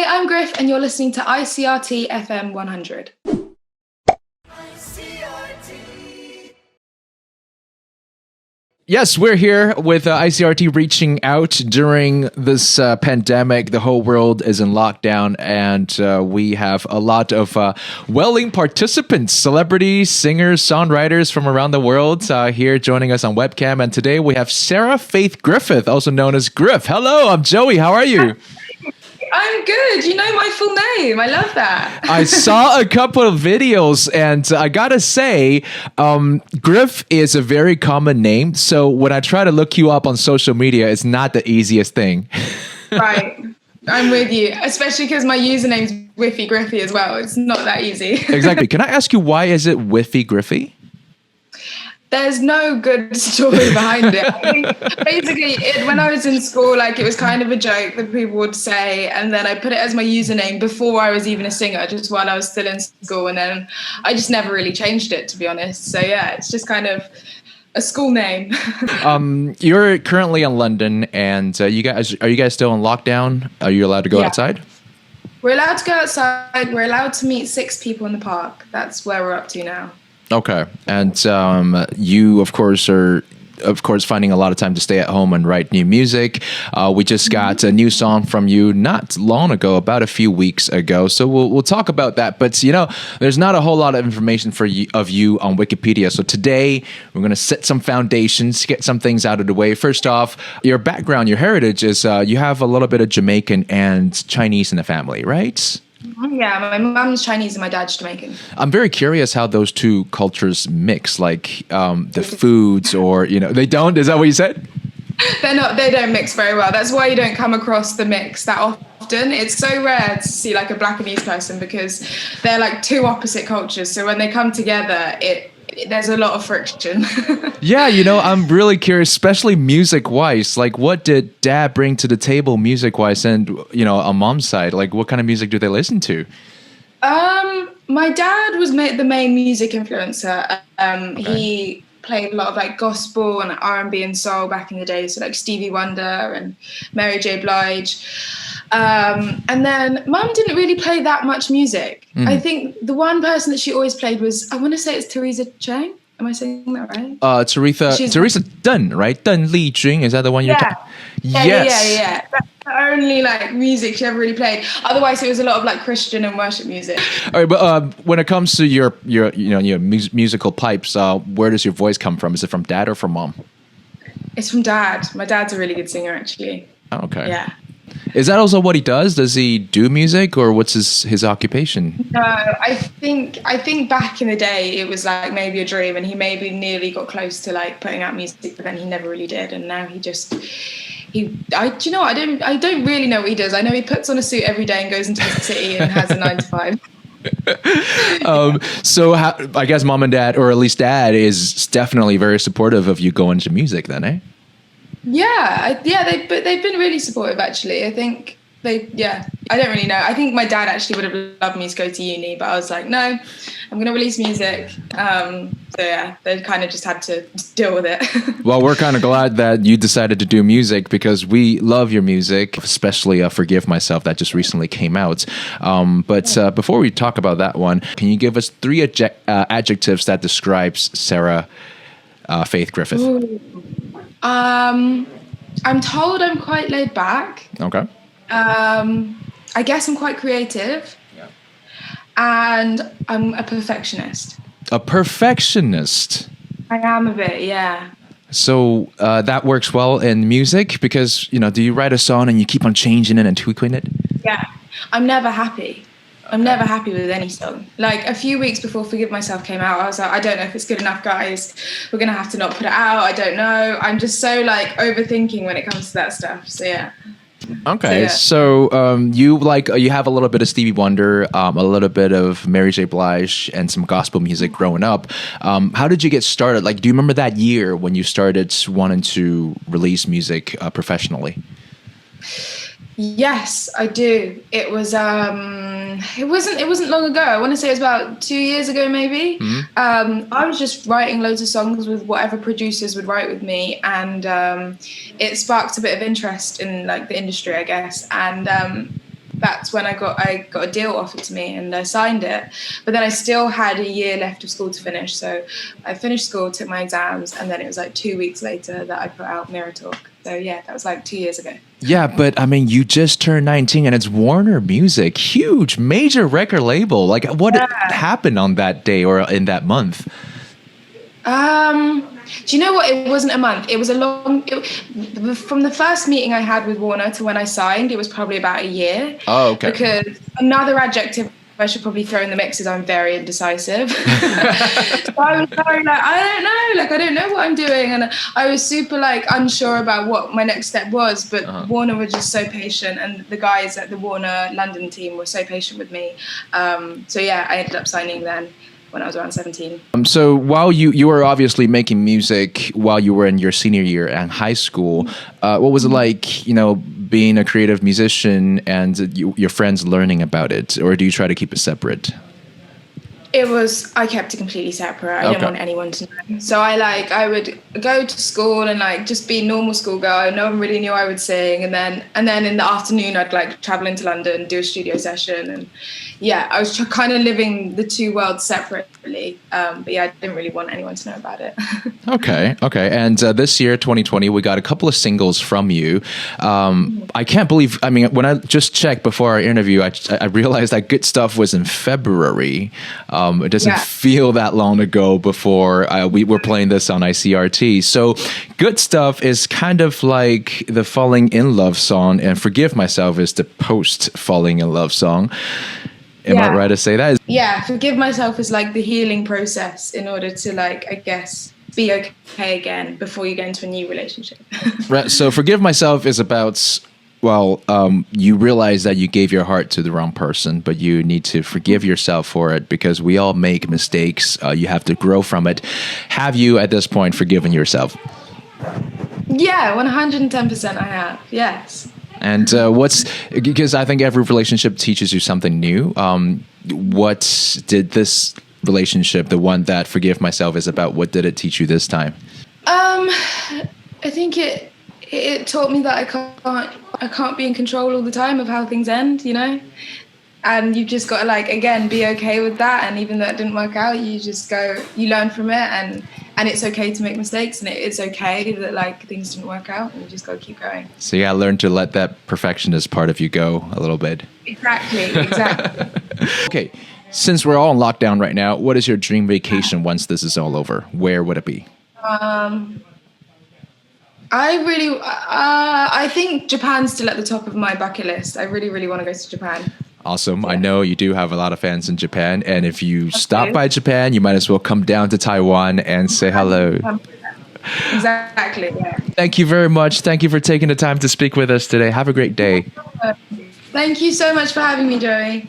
I'm Griff, and you're listening to ICRT FM 100. Yes, we're here with ICRT reaching out during this pandemic. The whole world is in lockdown, and we have a lot of willing participants, celebrities, singers, songwriters from around the world here joining us on webcam. And today we have Sarah Faith Griffith, also known as Griff. Hello, I'm Joey. How are you? I'm good. You know my full name. I love that. I saw a couple of videos, and I gotta say, Griff is a very common name. So when I try to look you up on social media, it's not the easiest thing. Right. I'm with you, especially because my username's Whiffy Griffy as well. It's not that easy. Exactly. Can I ask you, why is it Whiffy Griffy? There's no good story behind it. I think basically, when I was in school, like, it was kind of a joke that people would say, and then I put it as my username before I was even a singer, just while I was still in school, and then I just never really changed it, to be honest. So yeah, it's just kind of a school name. You're currently in London, and are you guys still in lockdown? Are you allowed to go outside? We're allowed to go outside. We're allowed to meet 6 people in the park. That's where we're up to now. Okay. And you, of course, are finding a lot of time to stay at home and write new music. We just got a new song from you not long ago, about a few weeks ago. So we'll talk about that. But, there's not a whole lot of information of you on Wikipedia. So today we're going to set some foundations, get some things out of the way. First off, your background, your heritage is you have a little bit of Jamaican and Chinese in the family, right? Yeah, my mum's Chinese and my dad's Jamaican. I'm very curious how those two cultures mix, like the foods, or they don't. Is that what you said? They don't mix very well. That's why you don't come across the mix that often. It's so rare to see like a Blackanese person because they're like two opposite cultures. So when they come together, there's a lot of friction. Yeah, I'm really curious, especially music-wise. Like, what did Dad bring to the table music-wise, and on Mom's side, like, what kind of music do they listen to? My dad was the main music influencer. Okay. He played a lot of like gospel and R&B and soul back in the day, so like Stevie Wonder and Mary J. Blige. And then Mum didn't really play that much music. I think the one person that she always played was, I want to say it's Teresa Chang. Am I saying that right? Teresa Dunn, right? Dunn Lee Jun, is that the one you're talking? Yes. Yeah. That's the only like music she ever really played. Otherwise, it was a lot of like Christian and worship music. All right, but when it comes to your musical pipes, where does your voice come from? Is it from Dad or from Mom? It's from Dad. My dad's a really good singer, actually. Oh, okay. Yeah. Is that also what he does? Does he do music, or what's his occupation? No, I think back in the day it was like maybe a dream, and he maybe nearly got close to like putting out music, but then he never really did. And now do you know what? I don't really know what he does. I know he puts on a suit every day and goes into the city and has a 9 to 5. So I guess Mom and Dad, or at least Dad, is definitely very supportive of you going into music then, eh? Yeah, they've been really supportive, actually. I think I don't really know. I think my dad actually would have loved me to go to uni, but I was like, no, I'm going to release music. So yeah, they kind of just had to deal with it. Well, we're kind of glad that you decided to do music, because we love your music, especially Forgive Myself, that just recently came out. But before we talk about that one, can you give us 3 adjectives that describes Sarah Faith Griffith? Ooh. I'm told I'm quite laid back. Okay. I guess I'm quite creative. Yeah. And I'm a perfectionist. A perfectionist? I am a bit, yeah. So that works well in music, because, do you write a song and you keep on changing it and tweaking it? Yeah. I'm never happy. I'm never happy with any song. Like a few weeks before Forgive Myself came out, I was like, I don't know if it's good enough, guys. We're going to have to not put it out. I don't know. I'm just so like overthinking when it comes to that stuff. So yeah. Okay. So you have a little bit of Stevie Wonder, a little bit of Mary J. Blige, and some gospel music growing up. How did you get started? Like, do you remember that year when you started wanting to release music professionally? Yes, I do. It wasn't long ago. I want to say it was about 2 years ago, maybe. Mm-hmm. I was just writing loads of songs with whatever producers would write with me, and it sparked a bit of interest in like the industry, I guess. And that's when I got a deal offered to me and I signed it. But then I still had a year left of school to finish. So I finished school, took my exams, and then it was like 2 weeks later that I put out Mirror Talk. So yeah, that was like 2 years ago. Yeah, but I mean, you just turned 19 and it's Warner Music, huge, major record label. Like, what happened on that day or in that month? Do you know what? It wasn't a month. It was from the first meeting I had with Warner to when I signed, it was probably about a year. Oh, okay. Because another adjective I should probably throw in the mix is I'm very indecisive. So I was very like, I don't know what I'm doing. And I was super like unsure about what my next step was, but Warner were just so patient, and the guys at the Warner London team were so patient with me. So yeah, I ended up signing then when I was around 17. So while you were obviously making music while you were in your senior year in high school, what was it like, being a creative musician and your friends learning about it? Or do you try to keep it separate? I kept it completely separate. I didn't want anyone to know. So I would go to school and like just be a normal schoolgirl. No one really knew I would sing. And then in the afternoon, I'd like travel into London, do a studio session. And yeah, I was kind of living the two worlds separately. But yeah, I didn't really want anyone to know about it. Okay. And this year, 2020, we got a couple of singles from you. I can't believe, when I just checked before our interview, I realized that Good Stuff was in February. It doesn't feel that long ago before we were playing this on ICRT. So Good Stuff is kind of like the Falling in Love song, and Forgive Myself is the post Falling in Love song. Am I right to say that? Yeah, Forgive Myself is like the healing process in order to like, I guess, be okay again before you get into a new relationship. Right. So Forgive Myself is about... you realize that you gave your heart to the wrong person, but you need to forgive yourself for it because we all make mistakes. You have to grow from it. Have you, at this point, forgiven yourself? Yeah, 110% I have. Yes. And because I think every relationship teaches you something new. What did this relationship, the one that Forgive Myself is about, what did it teach you this time? I think it taught me that I can't be in control all the time of how things end, and you've just got to like, again, be okay with that. And even though it didn't work out, you learn from it, and it's okay to make mistakes, and it's okay that like things didn't work out, and you just got to keep going. So you got to learn to let that perfectionist part of you go a little bit. Exactly. Okay. Since we're all in lockdown right now, what is your dream vacation once this is all over? Where would it be? I think Japan's still at the top of my bucket list. I really, really want to go to Japan. Awesome. Yeah. I know you do have a lot of fans in Japan. And if you stop by Japan, you might as well come down to Taiwan and say hello. Exactly, yeah. Thank you very much. Thank you for taking the time to speak with us today. Have a great day. Thank you so much for having me, Joey.